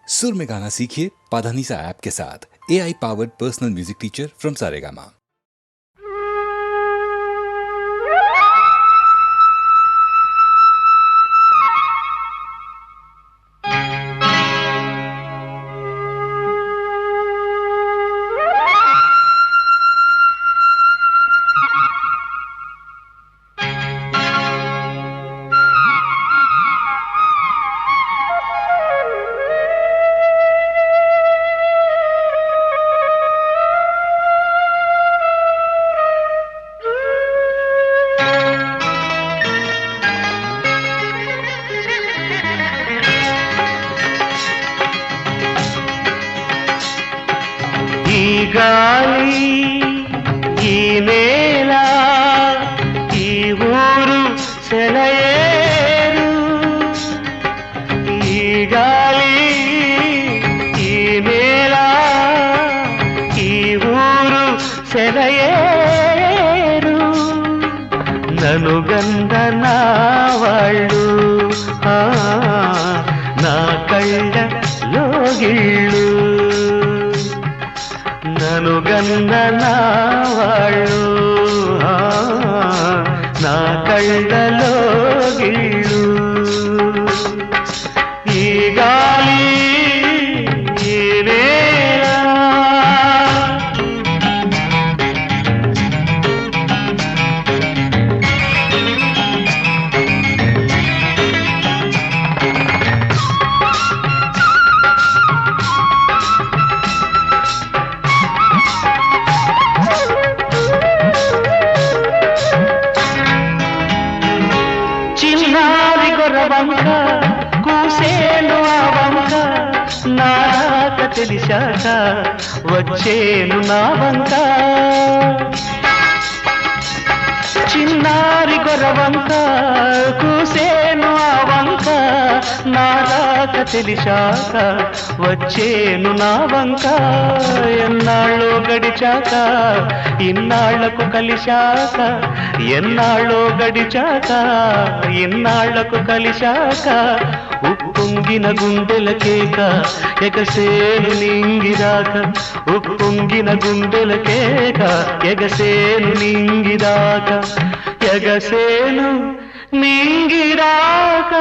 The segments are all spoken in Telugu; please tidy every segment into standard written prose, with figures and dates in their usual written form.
सुर में गाना सीखिए पाधानीसा ऐप के साथ। AI powered personal music teacher from Saregama. గాలి ఈ నేల ఈ ఊరు సెలయేరు ఈ గాలి ఈ నేల ఈ ఊరు సెలయేరు నన్ను గంధనా వాళ్ళు నా కళ్ళలో గిళ్ళు నన్ను గంధనా వాళ్ళు నా కళ్ళలో గిళ్ళు ఈ గాలి ఈ నేల చిన్నారి గొర్రవంక కూసేను ఆ వంక నా రాక తెలిసాక వచ్చేను నా వంక చిన్నారి గొర్రవంక కూసేను ఆ వంక నా రాక తెలిసాక వచ్చేను నా వంక ఎన్నాళ్ళో గడిచాక ఇన్నాళ్లకు కలిశాక ఎన్నాళ్ళో గడిచాక ఇన్నాళ్లకు కలిశాక ఉప్పొంగిన గుండెల కేక ఎగసేను నింగిరాక ఉప్పొంగిన గుండెల కేక ఎగసేను నింగిరాక ఎగసేను నింగిరాక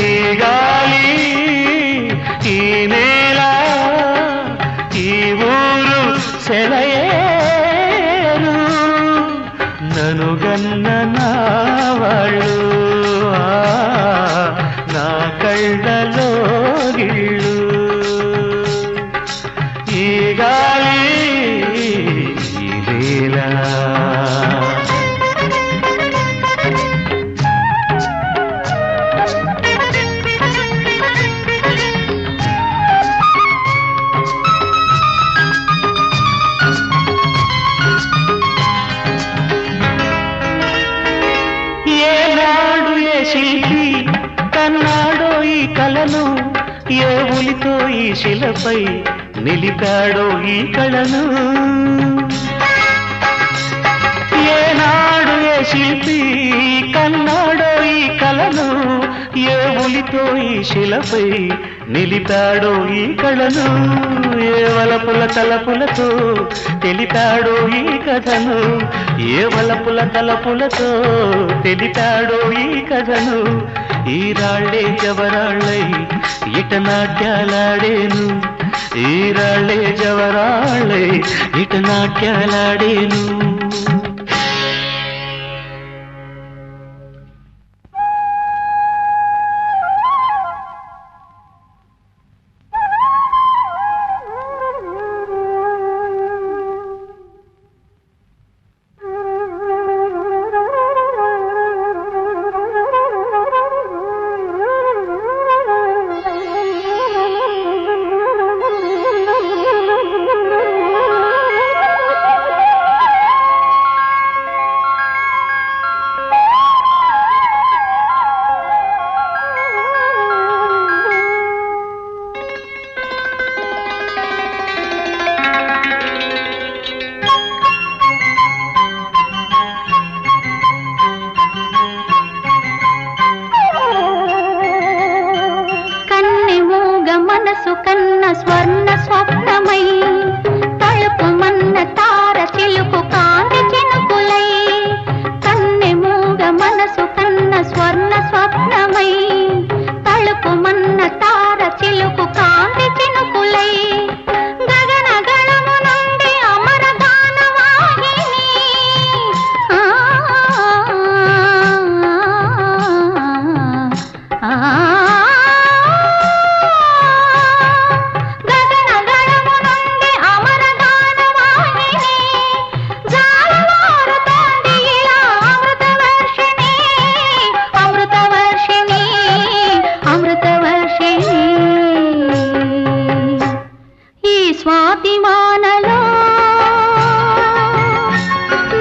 ఈ గాలి ఈ నేల ఈ ఊరు సెలయేరు నన్ను గన్ననా వాళ్ళు నా కళ్ళలో గిళ్ళు ఈ గాలి ఈ నేల శిల్పి కన్నాడో ఈ కళను ఏ ఉలితో ఈ శిలపై నిలిపాడో ఈ కళను ఏనాడు ఏ శిల్పి కన్నాడో ఈ కళను ఏ ఉలితో ఈ శిలపై నిలిపాడో ఈ కళను ఏ వలపుల తలపులతో తెలిపాడో ఈ కథను ఏ వలపుల తలపులతో తెలిపాడో ఈ కథను ఈ రాళ్ళే జవరాళ్ళై ఇట నాట్యాలాడేను ఈ రాళ్ళే జవరాళ్ళై ఇట నాట్యాలాడేను స్వర్ణ స్వప్నమై తళుకుమన్న తార చిలుకు కాంతి చినుకులై కన్నె మూగ మనసు కన్న స్వర్ణ స్వప్నమై తళుకుమన్న తార చిలుకు కాంతి చినుకులై గగన గణము నుండి అమర గానవాహిని గగన గణము నుండి అమర గానవాహిని జాలవారుతోంది ఇలా అమృత వర్షిణి అమృత వర్షిణి అమృత వర్షిణి ఈ స్వాతి వానలో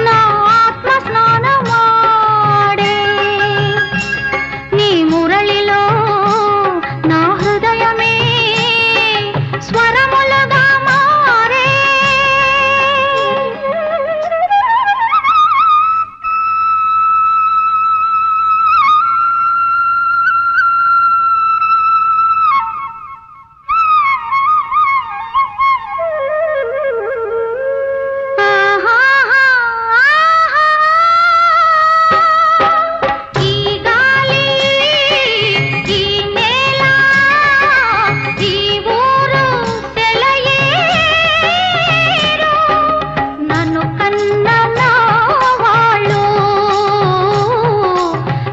నా ఆత్మ స్నానమాడే నీ మురళిలో నా హృదయమే స్వరములుగా మారే ఈ గాలి ఈ నేల ఈ ఊరు సెలయేరు నన్ను కన్న నా వాళ్ళు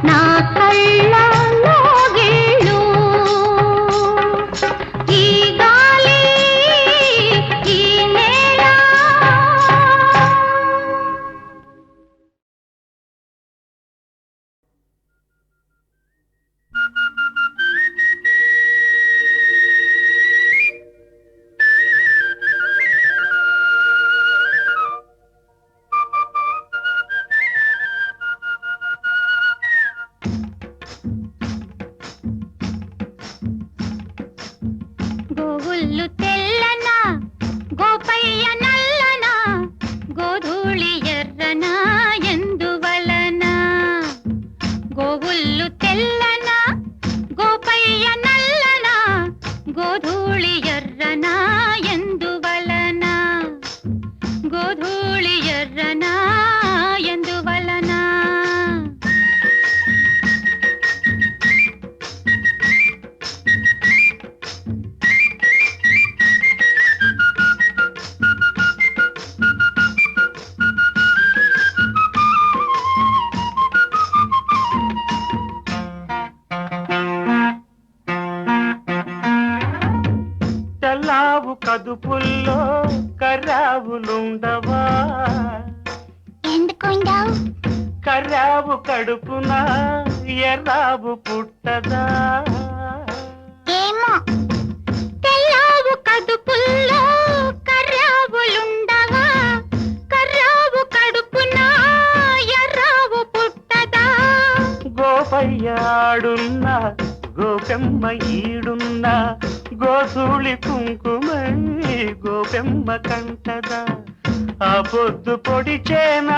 నా కళ్ళలో గిళ్ళు ఈ గాలి ఈ నేల గోవుళ్ళు తెల్లన గోపయ్య నల్లన గోధూళి ఎర్రన ఎందువలన గోవుళ్ళు తెల్లన గోపయ్య నల్లన గోధూళి ఎర్రన ఎందువలన గోధూళి ఎర్రన ఎందువలన తెల్లావు కదుపుల్లో కర్రావులుండవా ఎందుకుండావు కర్రావు కడుపున ఎర్రావు పుట్టదా ఏమో తెల్లావు కదుపుల్లో కర్రావులుండవా కర్రావు కడుపున ఎర్రావు పుట్టదా గోపయ్యాడున్న గోపెమ్మ ఈడున్న గోధూళి కుంకుమై గోపెమ్మ కంటదా ఆ పొద్దు పొడిచేనా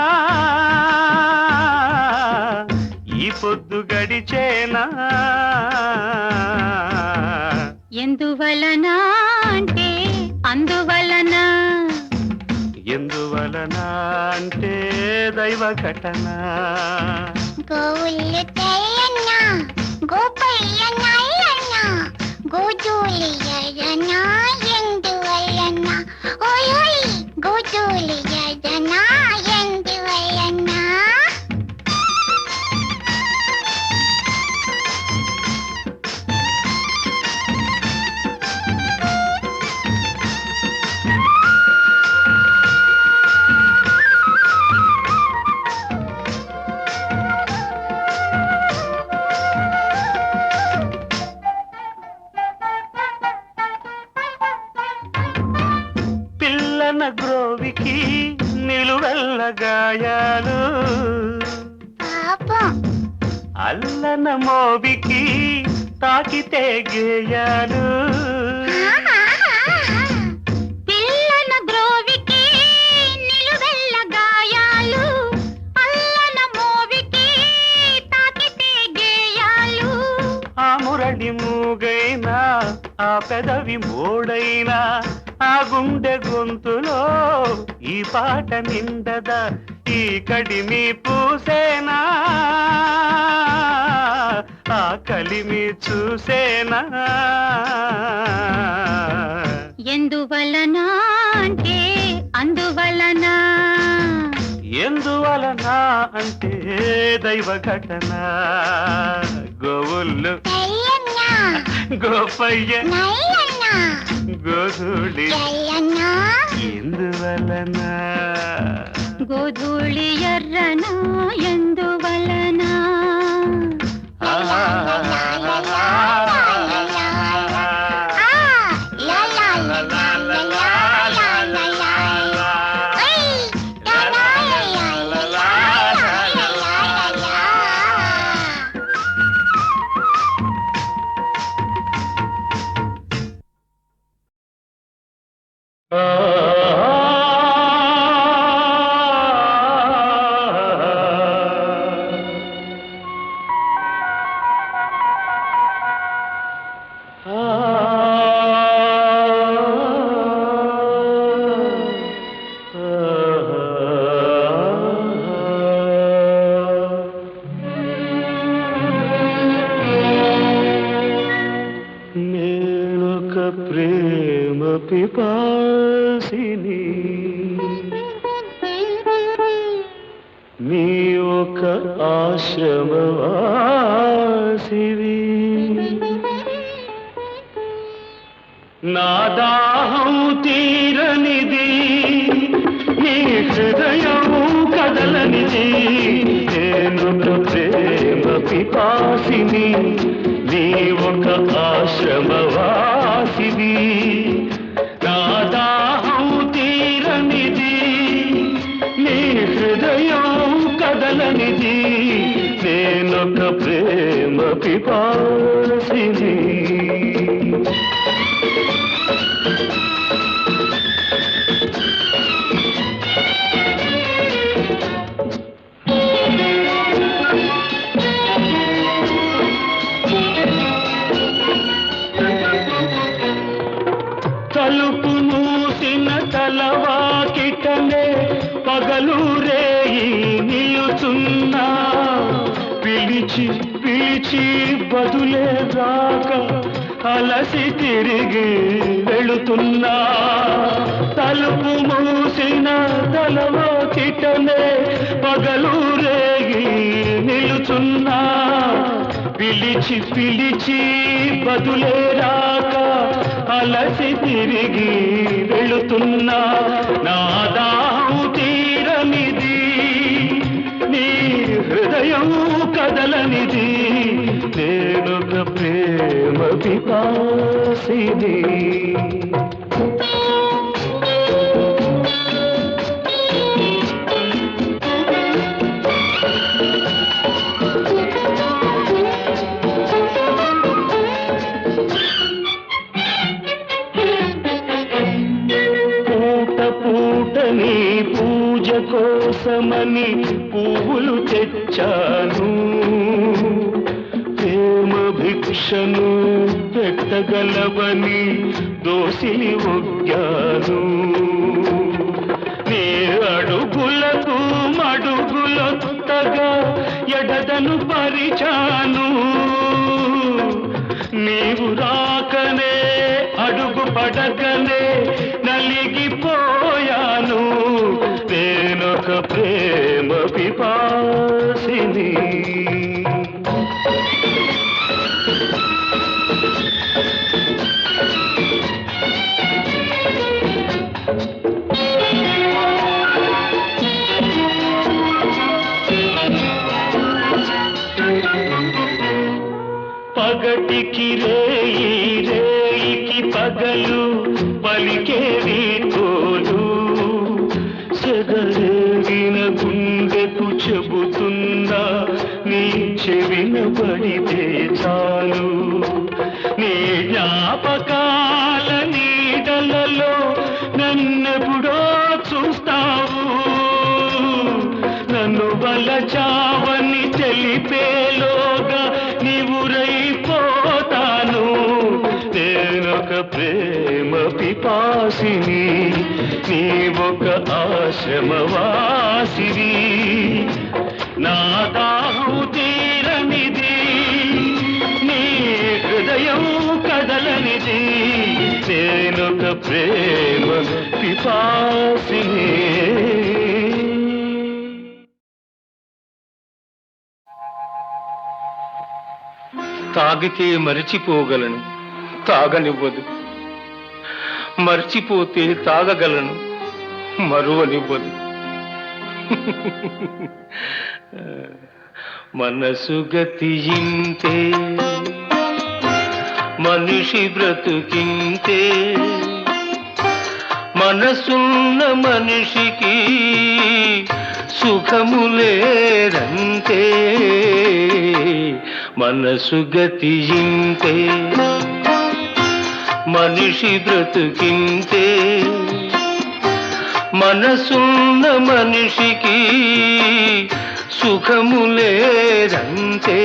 ఈ పొద్దు గడిచేనా ఎందువలన అంటే అందువలన ఎందువలన అంటే దైవ ఘటన గోవుళ్ళు తెల్లన్న గోపయ్య నల్లన్న గోధూళి ఎర్రన ఎందువలన ఓయ్ గోధూళి ఎర్రన ఎందువలన పిల్లన గ్రోవికి నిలువెల్ల గాయాలు పాపం అల్లన మోవికి తాకితే గేయాలు పిల్లన గ్రోవికి నిలువెల్ల గాయాలు అల్లన మోవికి తాకితే గేయాలు ఆ మురళి మూగైనా ఆ పెదవి మోడైనా ఆ గుండె గొంతులో ఈ పాట నిండదా ఈ కడిమి పూసేనా ఆ కలిమి చూసేనా ఎందువలన అంటే అందువలన ఎందువలన అంటే దైవ ఘటన గోవుళ్ళు గోపయ్య గోధూళి ఎందువలన గోధూళి ఎర్రన ఎందువలన ప్రేమ పిపాసిని నీ ఒక ఆశ్రమవాసివి నా దాహం తీరనిది నీ హృదయం కదలనిది నేను ప్రేమ పిపాసిని నీ ఒక ఆశ్రమవాసివి నా దాహం తీరనిది నీ హృదయం కదలనిది నేనొక ప్రేమ పిపాసిని తలుపు మూసిన తలవాకిటనే పగలు రేయి నిలుచున్నా పిలిచి పిలిచి బదులే రాక అలసి తిరిగి వెళుతున్నా తలుపు మూసిన తలవాకిటనే పగలు రేయి నిలుచున్నా పిలిచి పిలిచి బదులే రాక అలసి తిరిగి వెళుతున్నా నా దాహం తీరనిది నీ హృదయం కదలనిది నేనొక ప్రేమ పిపాసిని పూటని పూజ కోసమని పువ్వులు తెచ్చాను ప్రేమ భిక్షను పెట్టగలవని దోసిలి ఒగ్గాను నీ అడుగులకు మడుగులొత్తగా ఎడదను పరిచాను నీవు రాకనే అడుగు పడకనే నలిగిపోయాను నేనొక ప్రేమ పిపాసిని పగటికి రేయి రేయికి పగలు పలికేవి తోలు సెగరేగిన గుండెకు చెబుతున్నా నీ చెవిన పడితే చాలు నీ జ్ఞాపకాల నీడలలో నన్నెప్పుడో చూస్తావు నన్ను వలచావని తెలిపేలోగా నీవురైపోతాను నేను నేనొక ప్రేమ పిపాసిని, నీవొక ఆశ్రమవాసిని. నా దాహం తీరనిది, నీ హృదయం కదలనిది. నేనొక ప్రేమ పిపాసిని. తాగితే మరిచిపోగలను, తాగనివ్వదు. మర్చిపోతే తాగగలను, మరువనివ్వదు. మనసు గతి ఇంతే, మనిషి బ్రతుకింతే. మనసున్న మనిషికి సుఖము లేదంతే. మనసు గతి ఇంతే, మనిషి బ్రతుకింతే. మనసున్న మనిషికి సుఖము లేదంతే.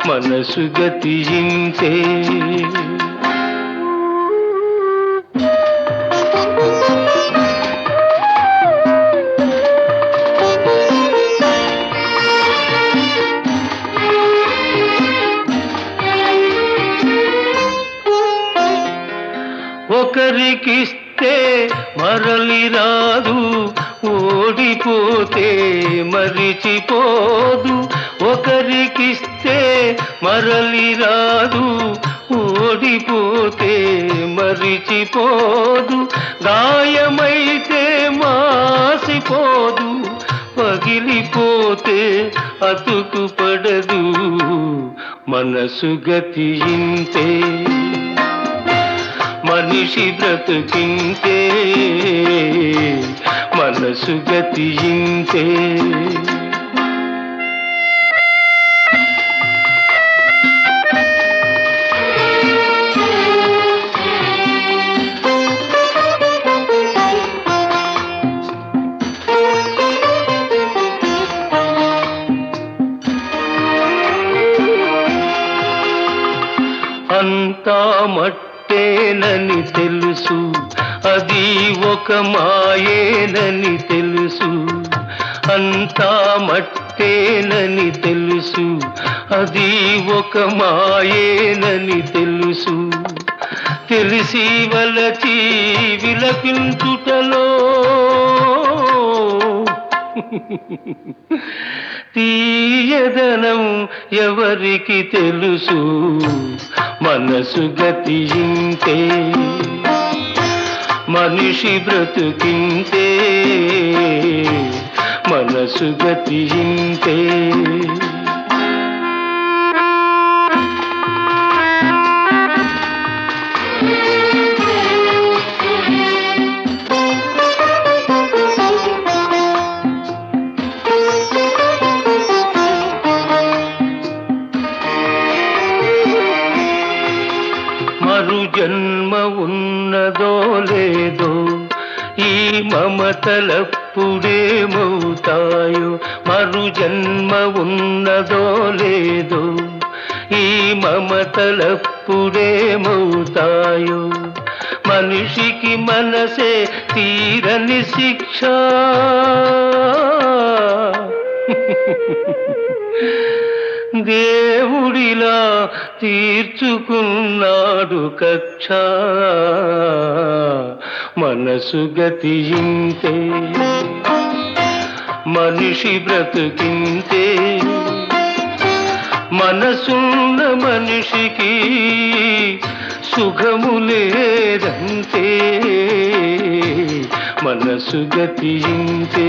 మనసు గతి ఇంతే. ఒకరికిస్తే మరలి రాదు, ఓడిపోతే మరిచిపోదు. ఒకరికిస్తే మరలి రాదు, ఓడిపోతే మరిచిపోదు. గాయమైతే మాసిపోదు, పగిలిపోతే అతుకు పడదు. మనసు గతి ఇంతే, మనిషి బ్రతుకింతే. మనసు గతి ఇంతే. అంతా మట్టేనని తెలుసు, అది ఒక మాయేనని తెలుసు. అంతా మట్టేనని తెలుసు, అది ఒక మాయేనని తెలుసు. తెలిసి వలచి విలపించుటలో తీయదనం ఎవరికి తెలుసు. మనసు గతి ఇంతే, మనిషి బ్రతుకింతే. మనసు గతి ఇంతే. మరు జన్మ ఉన్నదో లేదో, ఈ మమతలప్పుడేమవుతాయో. మరు జన్మ ఉన్నదో లేదో, ఈ మమతలప్పుడేమవుతాయో. మనిషికి మనసే తీరని శిక్ష. దేవుడిలా తీర్చుకున్నాడు కక్ష. మనసు గతి ఇంతే, మనిషి బ్రతుకింతే. మనసున్న మనిషికి సుఖము లేదంతే. మనసు గతి ఇంతే.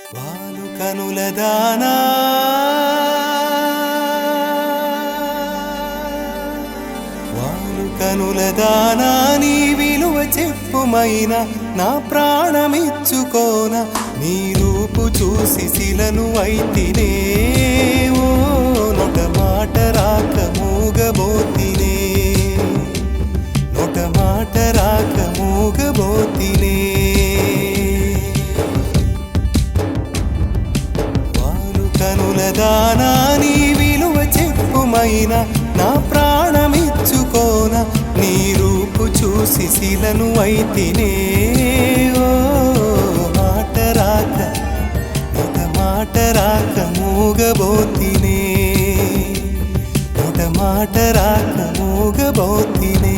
వాలు కనుల దానా వాలు కనుల దానా నీ విలువ చెప్పుమైనా నా ప్రాణమిచ్చుకోన నీ రూపు చూసి శిలను అయితినే ఓ నొట మాట రాక మూగబోతినే నొట మాట రాక మూగబోతినే కనుల దానా నీ విలువ చెప్పుమైనా నా ప్రాణమిచ్చుకోన నీ రూపు చూసి శిలను అయితినే ఓ మాట రాక ఒక మాట రాక మూగబోతినే ఒక మాట రాక మూగబోతినే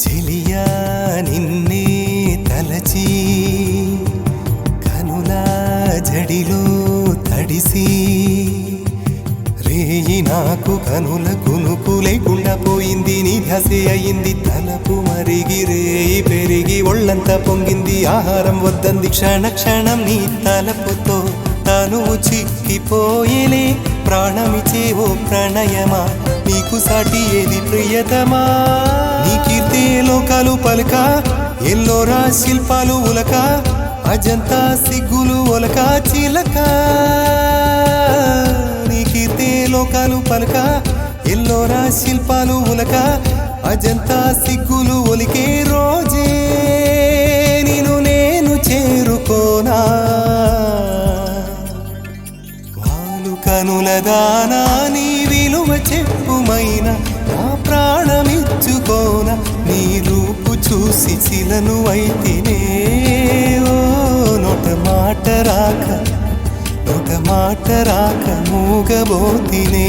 చెలియా నిన్నే తలచి కనుల జడిలో తడిసి రేయి నాకు కనుల కునుకు లేకుండా పోయింది నీ ధ్యాసే అయింది తలపు మరిగి రేయి పెరిగి ఒళ్ళంతా పొంగింది ఆహారం వద్దంది క్షణ క్షణం నీ తలపుతో తను చిక్కిపోయేలే ప్రాణమిచే ఓ ప్రణయమా నీకు సాటి ఏది ప్రియతమా నీ కీర్తే లోకాలు పలక ఎల్లోరా శిల్పాలు ఉలక అజంతా సిగ్గులు ఒలక చిలక నీ కీర్తే లోకాలు పలక ఎల్లోరా శిల్పాలు ఉలక అజంతా సిగ్గులు ఒలికే రోజే నిన్ను నేను చేరుకోనా వాలు కనుల దానా నీ విలువ చెప్పుమైనా నా ప్రాణమిచ్చుకోన నీ రూపు చూసి శిలను అయితినే ఓ నొట మాట రాక నొట మాట రాక మూగబోతినే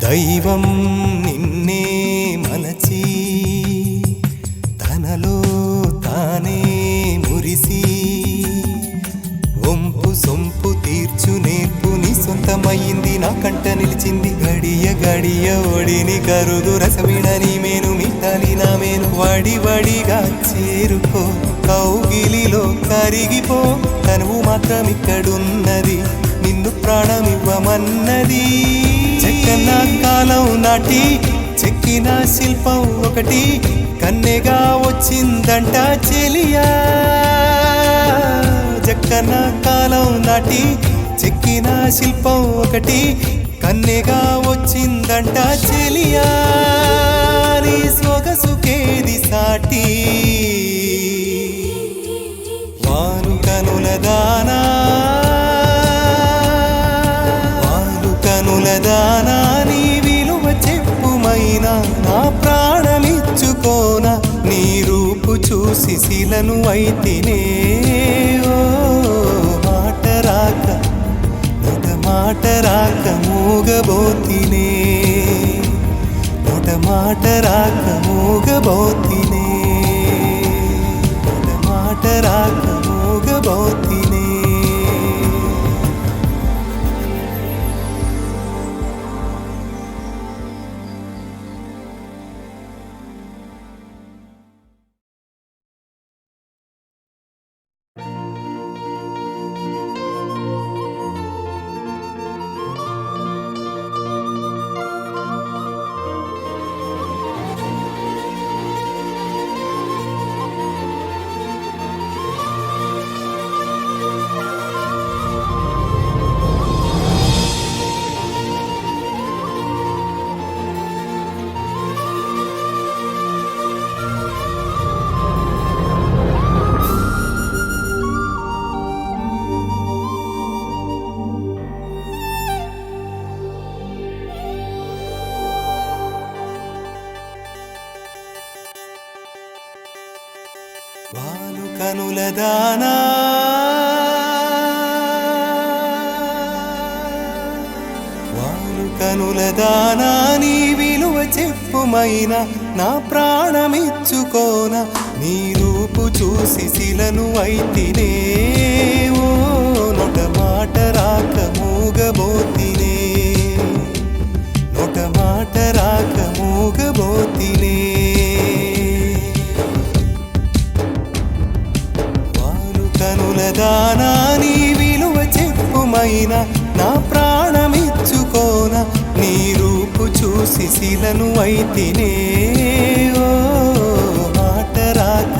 దైవం నిన్నే మలచి తనలో తానే మురిసి వంపు సొంపు తీర్చు నేర్పు నీ సొంతమయ్యింది నా కంట నిలిచింది గడియ గడియ ఒడిని కరుదు రసవిడని మేను మిట్టాలి నా మేను వడి వడిగా చేరుకో కౌగిలిలో కరిగిపో తనువు మాత్రం ఇక్కడున్నది నిన్ను ప్రాణమివ్వమన్నది చెక్కన కాలం నాటి చెక్కిన శిల్పం ఒకటి కన్నెగా వచ్చిందంట చెలియా చెక్కన కాలం నాటి చెక్కిన శిల్పం ఒకటి కన్నెగా వచ్చిందంట చెలియా నీ సొగసుకేది సాటి వారు కనుల దానా దానా నీ విలువ చెప్పుమైనా నా ప్రాణమిచ్చుకోన నీ రూపు చూసి శిలను అయితినే ఓ మాట రాక నొట మాట రాక మూగబోతినే నొట మాట రాక మూగబోతినే నొట మాట రాక మూగబోతినే కనుల దానా వాలు కనుల దానా నీ విలువ చెప్పుమైనా నా ప్రాణమిచ్చుకోన నీ రూపు చూసి శిలను అయితినే ఓ నొట మాట రాక మూగబోతినే నొట మాట రాక మూగబోతినే కనుల దానా నీ విలువ చెప్పుమైనా నా ప్రాణమిచ్చుకోన నీ రూపు చూసి శిలను అయితినే ఓ మాట రాక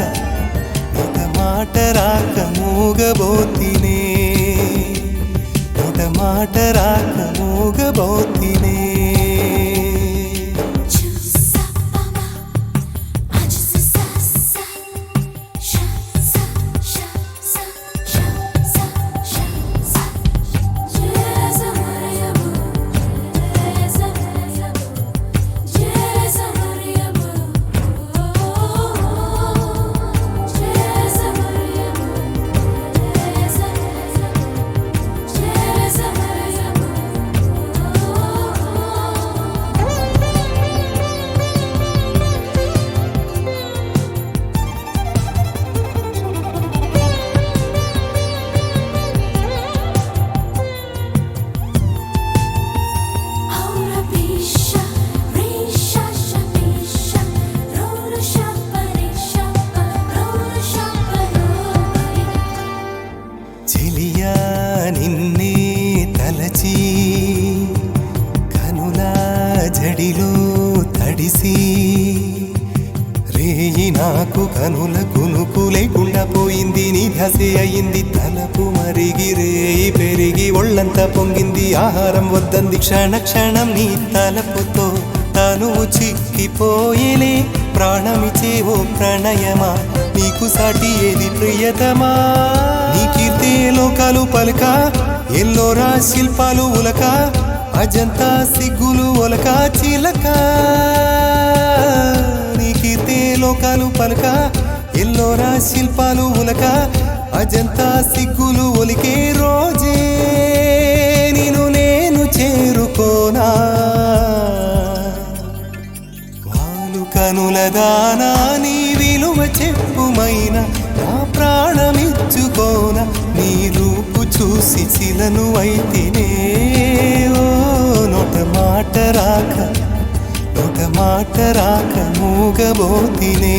ఒక మాట రాక మూగబోతినే ఒక మాట రాక మూగబోతినే చెలియా నిన్నే తలచి కనుల జడిలో తడిసి రేయి నాకు కనుల కునుకు లేకుండా పోయింది నీ ధ్యాసే అయింది తలపు మరిగి రేయి పెరిగి ఒళ్ళంతా పొంగింది ఆహారం వద్దంది క్షణ క్షణం నీ తలపుతో తను చిక్కిపోయేలే ప్రాణమిచే ఓ ప్రణయమా నీకు సాటి ఏది ప్రియతమా నీ కీర్తే లోకాలు పలక ఎల్లోరా శిల్పాలు ఉలక అజంతా సిగ్గులు ఒలక చిలక నీ కీర్తే లోకాలు పలక ఎల్లోరా శిల్పాలు ఉలక అజంతా సిగ్గులు ఒలికే రోజే నిన్ను నేను చేరుకోనా వాలు కనుల దానా నీ విలువ చెప్పుమైనా నా ప్రాణమిచ్చుకోన నీ రూపు చూసి శిలను అయితినే ఓ నొట మాట రాక నొట మాట రాక మూగబోతినే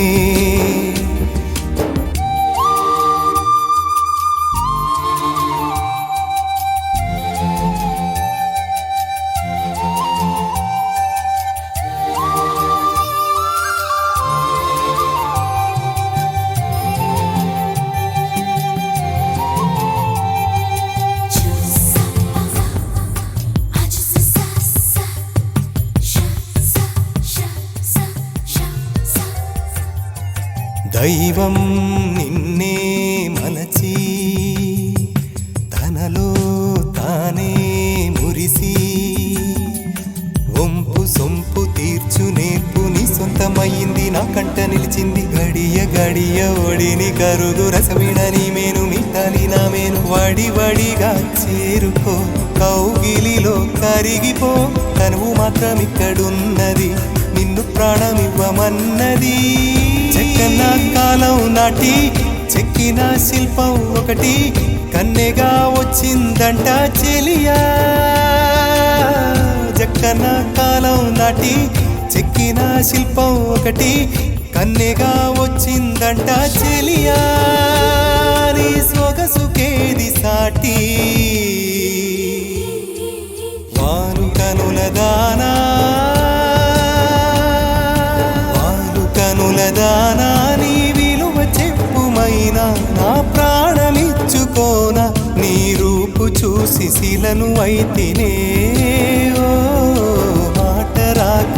దైవం నిన్నే మలచి తనలో తానే మురిసి వంపు సొంపు తీర్చు నేర్పు నీ సొంతమయ్యింది నా కంట నిలిచింది గడియ గడియ ఒడిని కరుగు రసవిడని మేను మిట్టాలి నా మేను వడి వడిగా చేరుకో కౌగిలిలో కరిగిపో తనువు మాత్రం ఇక్కడున్నది నిన్ను ప్రాణమివ్వమన్నది చెక్కన కాలం నాటి చెక్కిన శిల్పం ఒకటి కన్నెగా వచ్చిందంట చెలియా జక్కన కాలం నాటి చెక్కిన శిల్పం ఒకటి కన్నెగా వచ్చిందంట చెలియా నీ సొగసుకేది సాటి వారు కనుల దానా కనుల దానా నీ విలువ చెప్పుమైనా నా ప్రాణమిచ్చుకోన నీ రూపు చూసి శిలను అయితినే ఓ మాట రాక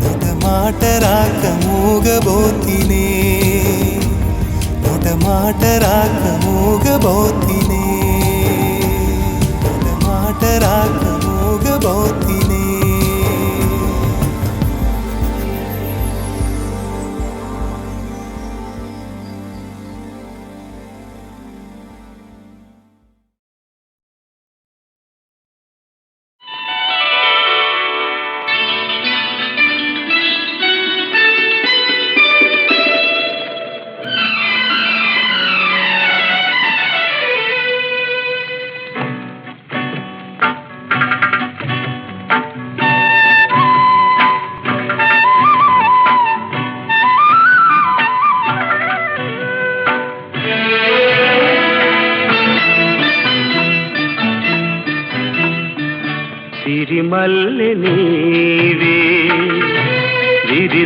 నొట మాట రాక మూగబోతినే నొట మాట రాక మూగబోతినే నొట మాట రాక మూగబోతినే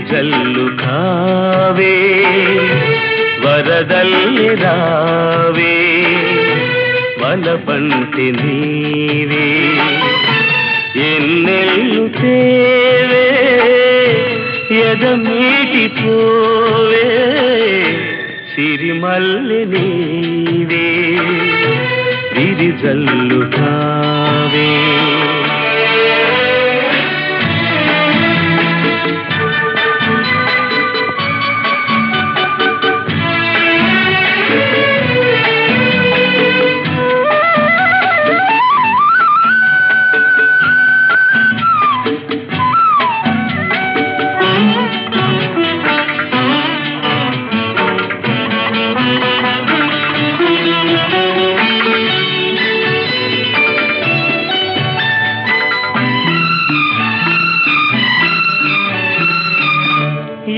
విరిజల్లు కావే వరదల్లి రావే వలపంటి నీవే ఎన్నెల్లు తేవే ఎదమీటి పోవే సిరిమల్లి నీవే విరిజల్లు కావే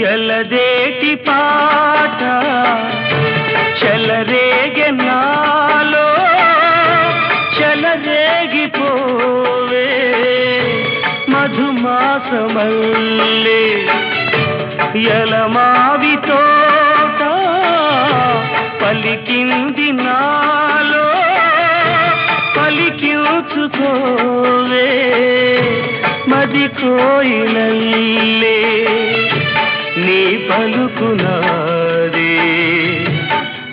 ఎలదేటి పాట చెలరేగె నాలో చెలరేగిపోవే మధుమాసమల్లే ఎలమావి తోట పలికింది నాలో పలికించుకోవే మది కోయిలల్లే నీ పలుకునాదే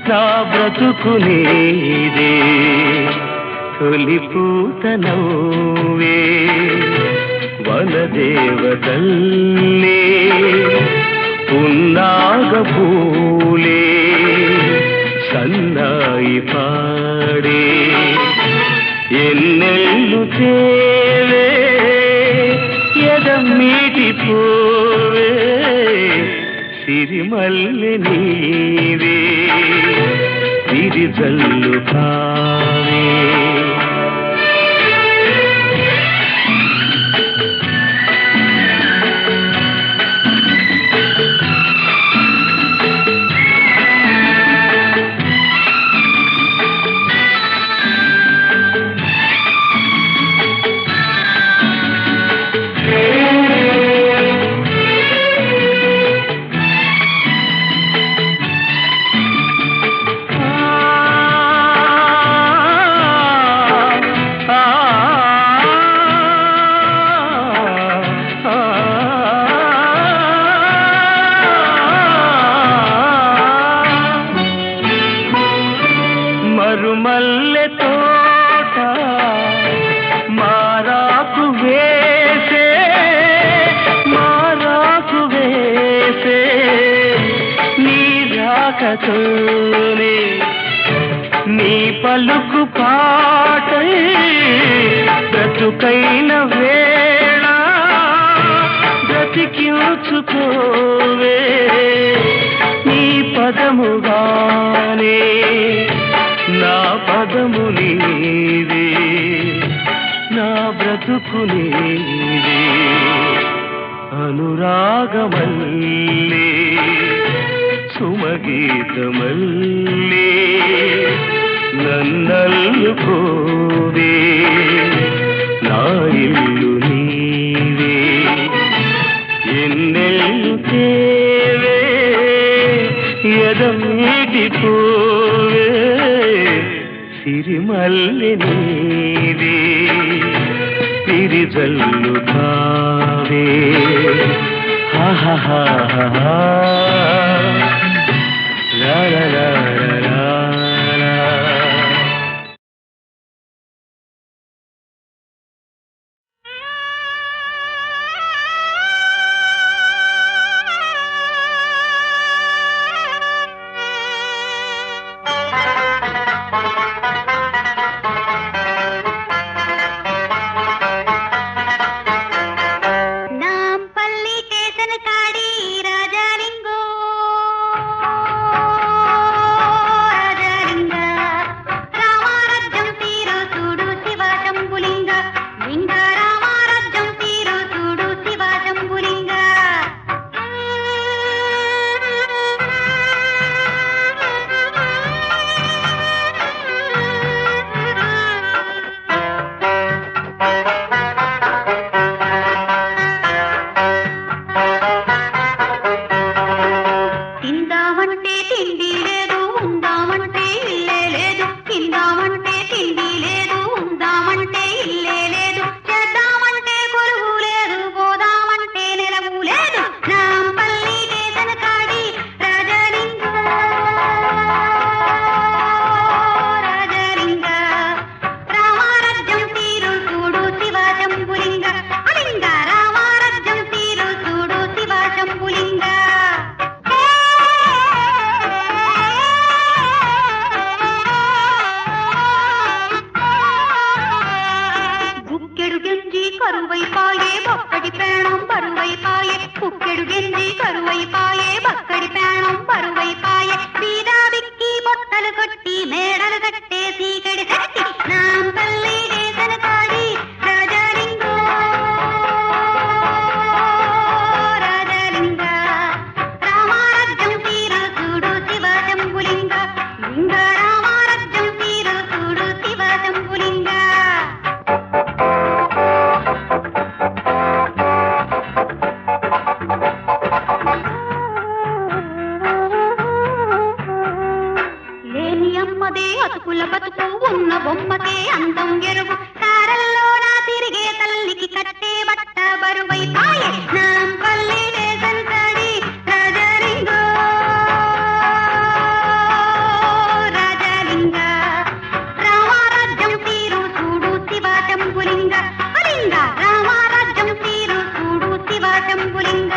నా బ్రతుకు నీదే తొలి పూత నవ్వే వనదేవతల్లే పున్నాగ పూలే సన్నాయి పాడే ఎన్నెల్లు తేవే ఎదమీటి పోవే సిరిమల్లి నీవే విరిజల్లు కావే మరుమల్లె తోట మారాకు వేసే నీ రాకతోనే నీ పలుకు పాటై బ్రతుకైన వేళ బ్రతికించుకోవే నీ పదముగానే నా పదము నీవే నా బ్రతుకు నీవే అనురాగమల్లే సుమగీతమల్లే నన్నల్లుకోవే నా ఇల్లు నీవే ఎన్నెల్లు తేవే ఎదమీటి పోవే సిరిమల్లి నీవే విరిజల్లు కావే హా లా లా లా లా లా. నాంపల్లి కేతన కాడి రాజాలింగ గెంజి కరువైపాయే బక్కడి ప్రాణం బరువైపాయే బీదా బిక్కి బొట్టలు కొట్టి మేడలు కట్టేసి కడి కట్టి నాంపల్లి దేశన కాడి రాజాలింగో రాజాలింగ రామారాజ్యం తీరు చూడు శివ శంభులింగ లింగ రామారాజ్యం తీరు చూడు శివ శంభులింగ లేని అమ్మదే అతుకుల బతుకు ఉన్న బొమ్మకే అందం ఎరుగు కారల్లో నా తిరిగే తల్లికి కట్టే బట్ట బరువైపాయే నాంపల్లి వేసంతడి రాజాలింగో రాజాలింగ రామారాజ్యం తీరు చూడు శివ శంభులింగ అలింగ రామారాజ్యం తీరు చూడు శివ శంభులింగ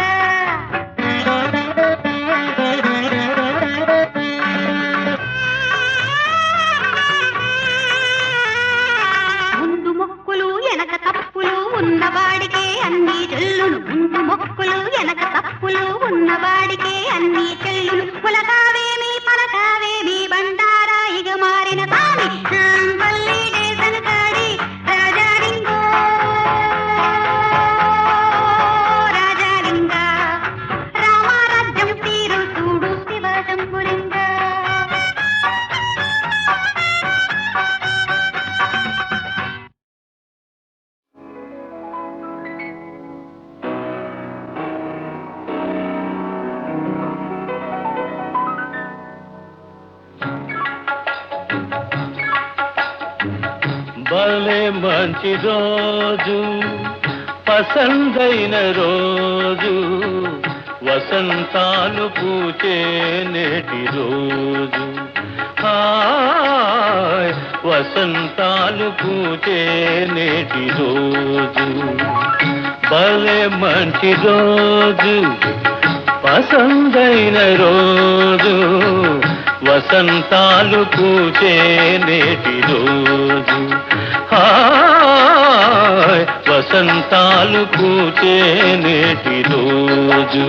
ముందు మొక్కులు వెనక తప్పులు ఉన్నవాడికే అన్ని చెల్లును ముందు మొక్కులు వెనక తప్పులు ఉన్నవాడికే అన్ని చెల్లును పులకావేమి పలకావేమి బండారాయిగా మారిన తామి నాంపల్లి దేశన కాడి రాజాలింగో రాజాలింగ రామారాజ్యం తీరు చూడు శివ శంభులింగ భలే మంచి రోజు పసందైన రోజు వసంతాలు పూచే నేటి రోజు హాయ్ వసంతాలు పూచే నేటి రోజు భలే మంచి రోజు పసందైన రోజు వసంతాలు పూచే నేటి రోజు హాయ్ వసంతాలు పూచే నేటి రోజు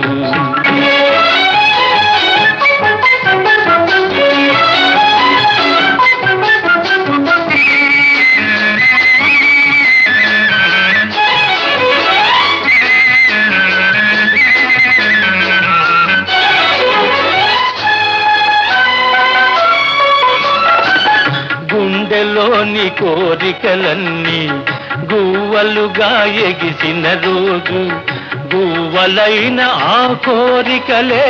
గుండెలోని కోరికలన్నీ గువ్వలుగా ఎగిసిన రోజు గువ్వలైన ఆ కోరికలే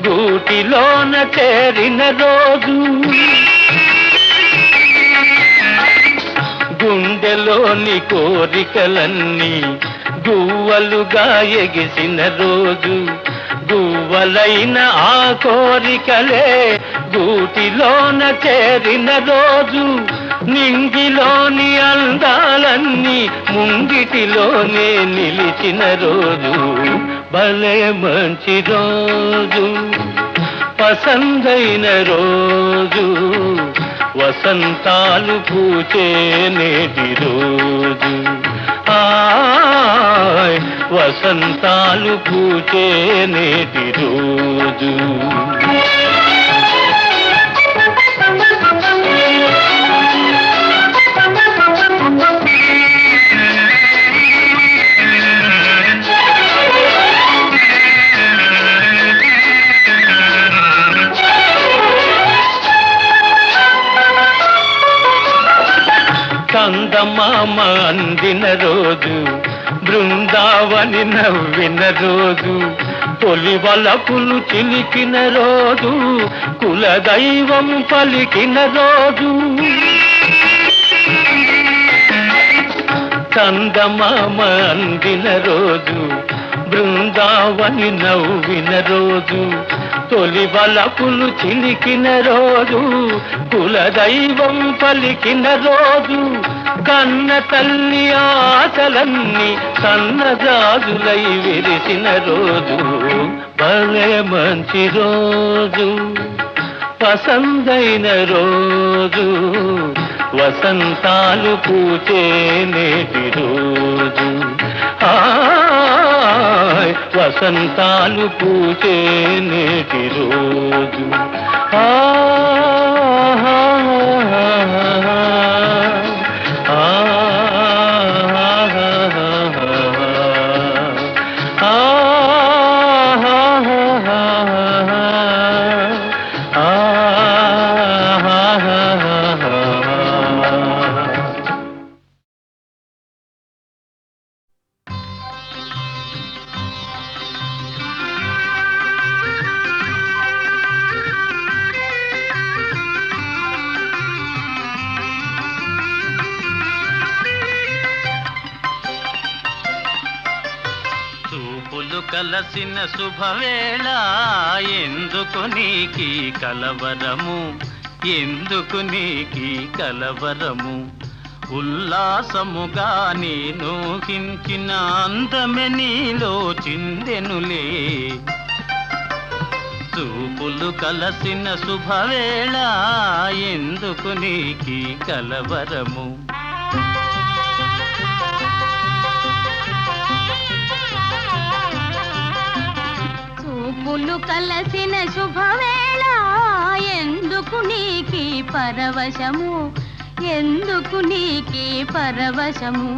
గూటిలోన చేరిన రోజు గుండెలోని కోరికలన్నీ గువ్వలుగా ఎగిసిన రోజు గువ్వలైన ఆ కోరికలే గూటిలోన చేరిన రోజు నింగిలోని అందాలన్నీ ముంగిటిలోనే నిలిచిన రోజు భలే మంచి రోజు పసందైన రోజు వసంతాలు పూచే నేటి రోజు హాయ్ వసంతాలు పూచే నేటి రోజు చందమామ అందిన రోజు బృందావని నవ్విన రోజు తొలి వలపులు చిలికిన రోజు కులదైవం పలికిన రోజు చందమామ అందిన రోజు బృందావని నవ్విన రోజు తొలి వలపులు చిలికిన రోజు కులదైవం పలికిన రోజు కన్న తల్లి ఆశలన్నీ సన్నజాజులై విరిసిన రోజు భలే మంచి రోజు పసందైన రోజు వసంతాలు పూచే నేటి రోజు హాయ్ వసంతాలు పూచే నేటి రోజు ఆ కలసిన శుభవేళ ఎందుకు నీకి కలవరము ఎందుకు నీకి కలవరము ఉల్లాసముగా నేను హించిన అందమె నీలో చిందెనులే చూపులు కలసిన శుభవేళ ఎందుకు నీకి కలవరము చూపులు కలసిన శుభవేళ ఎందుకు నీకి పరవశము ఎందుకు నీకి పరవశము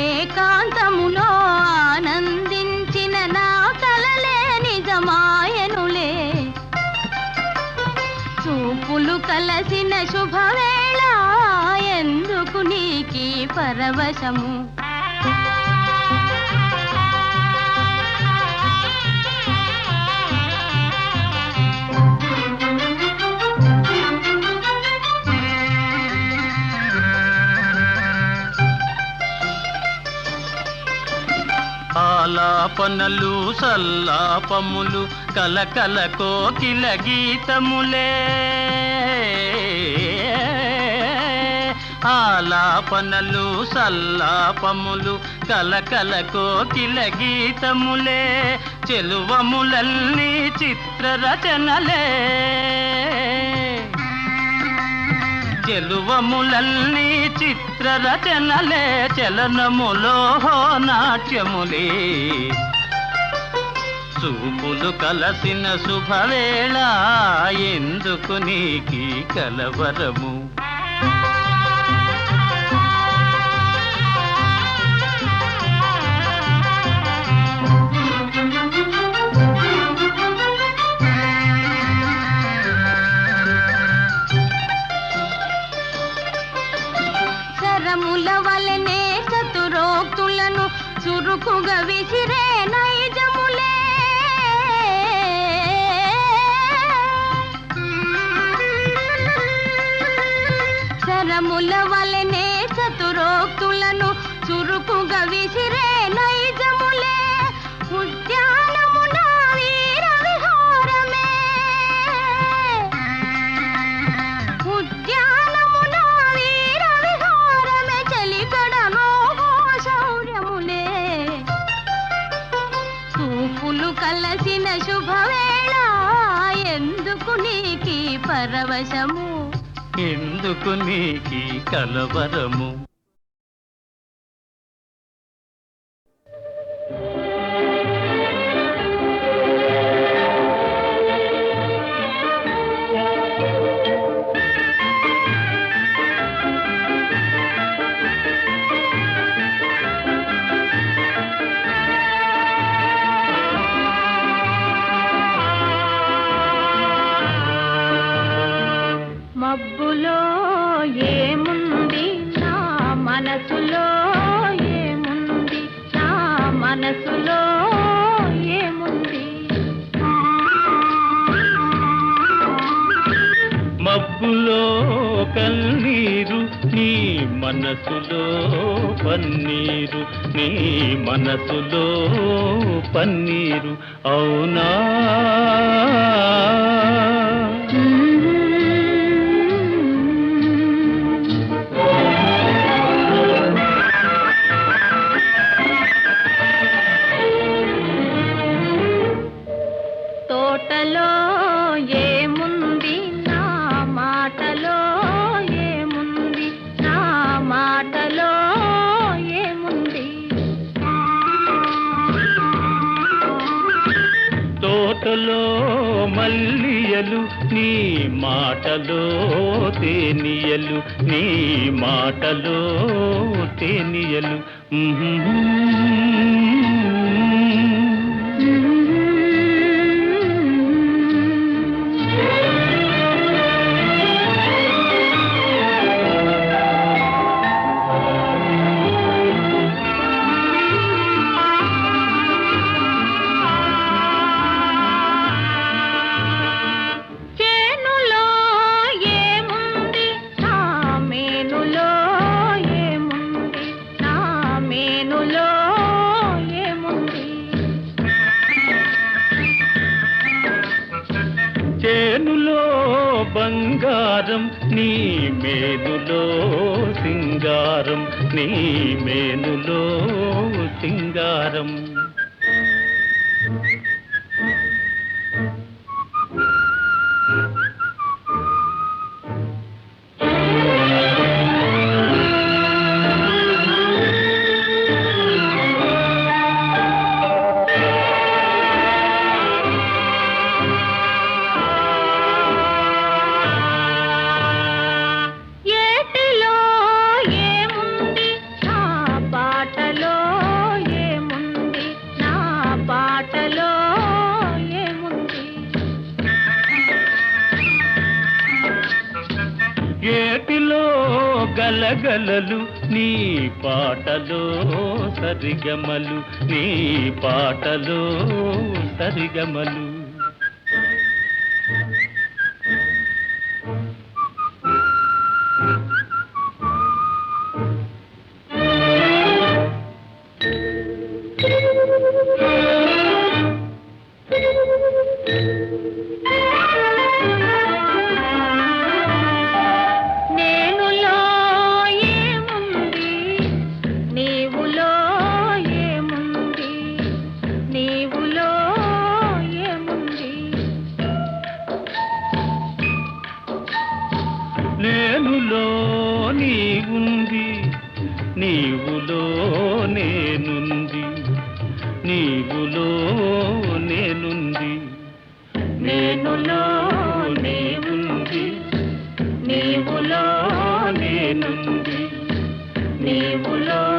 ఏకాంతములో ఆనందించిన నా కలలే నిజమాయనులే చూపులు కలసిన శుభవేళ ఎందుకు నీకి పరవశము ఆలాపనలు సల్లాపములు కలకల కోకిల గీతములే ఆలాపనలు సల్లాపములు కలకల కోకిల గీతములే చెలువములన్నీ చిత్రరచనలే చెలువములన్నీ చిత్రరచనలే చలనములో నాట్యములే చూపులు కలసిన శుభవేళ ఎందుకు నీకి కలవరము శరముల వలనే చతురోక్తులను చురుకుగా విసిరే నైజములే శరముల వలనే చతురోక్తులను చురుకుగా విసిరే నైజములే ఉద్యానమున వీర విహారమే ఉద్యానమున వీర విహారమే చలికడనో శౌర్యములే చూపులు కలసిన శుభవేళ ఎందుకు నీకి పరవశము ఎందుకు నీకి కలవరము మబ్బులో ఏముంది నా మనసులో ఏముంది నా మనసులో ఏముంది మబ్బులో కన్నీరు నీ మనసులో పన్నీరు నీ మనసులో పన్నీరు అవునా తోటలో ఏముంది నా మాటలో ఏముంది నా మాటలో ఏముంది తోటలో మల్లియలు నీ మాటలో తేనియలు నీ మాటలో తేనియలు చేనులో బంగారం నీ మేనులో సింగారం నీ మేనులో సింగారం ఏటిలో గలగలలు నీ పాటలో సరిగమలు నీ పాటలో సరిగమలు నేనులో నీవుంది నీవులో నేనుంది నీవులో నేనుంది నేనులో నీవుంది నీవులో నేనుంది నీవులో